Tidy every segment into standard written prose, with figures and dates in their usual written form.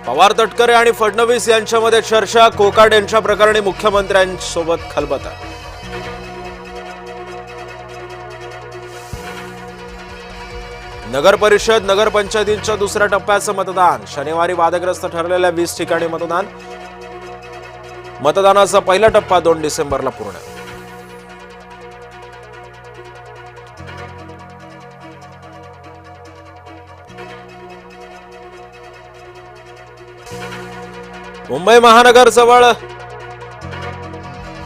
पवार, तटकरे आणि फडणवीस यांच्यामध्ये चर्चा. कोकाट यांच्या प्रकरणी मुख्यमंत्र्यांसोबत खलबत. नगर परिषद, नगरपंचायतींच्या दुसऱ्या टप्प्याचं मतदान. शनिवारी वादग्रस्त ठरलेल्या 20 ठिकाणी मतदान. मतदानाचा पहिला टप्पा 2 डिसेंबरला पूर्ण. मुंबई महानगर जवळ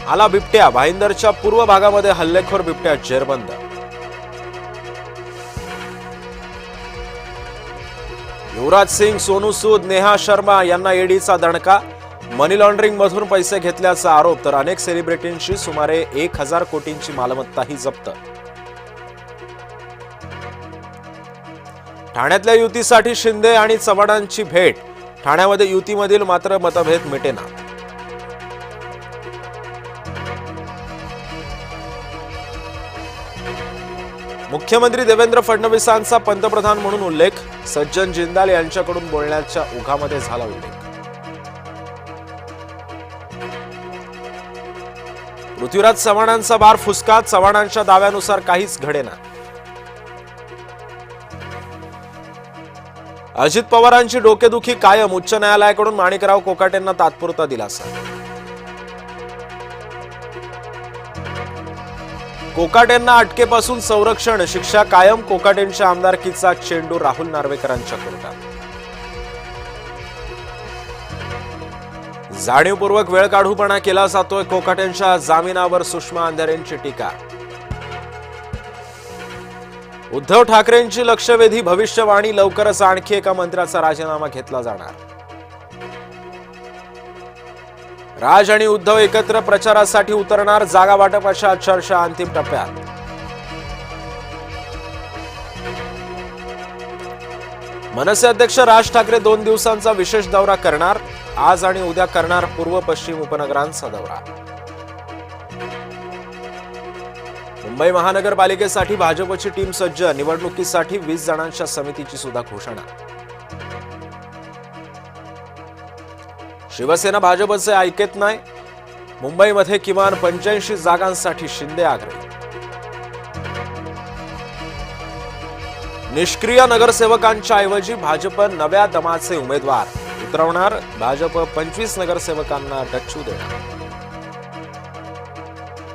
आला बिबट्या. भाईंदरच्या पूर्व भागामध्ये हल्लेखोर बिबट्या जेरबंद. युवराज सिंग, सोनू सूद, नेहा शर्मा यांना ईडीचा दणका. मनी लॉन्ड्रिंग मधून पैसे घेतल्याचा आरोप. तर अनेक सेलिब्रिटींची सुमारे 1000 कोटींची मालमत्ताही जप्त. ठाण्यातल्या युतीसाठी शिंदे आणि चव्हाणांची भेट. ठाण्यामध्ये युतीमधील मात्र मतभेद मिटेना. मुख्यमंत्री देवेंद्र फडणवीसांचा पंतप्रधान म्हणून उल्लेख. सज्जन जिंदाल यांच्याकडून बोलण्याच्या ओघामध्ये झाला उल्लेख. पृथ्वीराज चव्हाणांचा बार फुसका. चव्हाणांच्या दाव्यानुसार काहीच घडेना. अजित पवारांची डोकेदुखी कायम. उच्च न्यायालयाकडून माणिकराव कोकाटेंना तात्पुरता दिलासा. कोकाटेंना अटकेपासून संरक्षण. शिक्षा कायम. कोकाटेंच्या आमदारकीचा चेंडू राहुल नार्वेकरांच्या कोर्टात. जाणीवपूर्वक वेळकाढूपणा केला जातोय. कोकाटेंच्या जामिनावर सुषमा अंधारेंची टीका. उद्धव ठाकरेंची लक्षवेधी भविष्यवाणी. लवकरच आणखी एका मंत्र्याचा राजीनामा घेतला जाणार. राज आणि उद्धव एकत्र प्रचारासाठी उतरणार. जागा वाटपाच्या चर्चा अंतिम टप्प्यात. मनसे अध्यक्ष राज ठाकरे 2 दिवसांचा विशेष दौरा करणार. आज आणि उद्या करणार पूर्व पश्चिम उपनगरांचा दौरा. मुंबई महानगरपालिकेसाठी भाजपची टीम सज्ज. निवडणुकीसाठी 20 जणांच्या समितीची सुद्धा घोषणा. शिवसेना भाजपचे ऐकत नाही. मुंबईमध्ये किमान 85 जागांसाठी शिंदे आग्रही. निष्क्रिय नगरसेवकांच्या ऐवजी भाजप नव्या दमाचे उमेदवार उतरवणार. भाजप 25 नगरसेवकांना डच्चू देणार.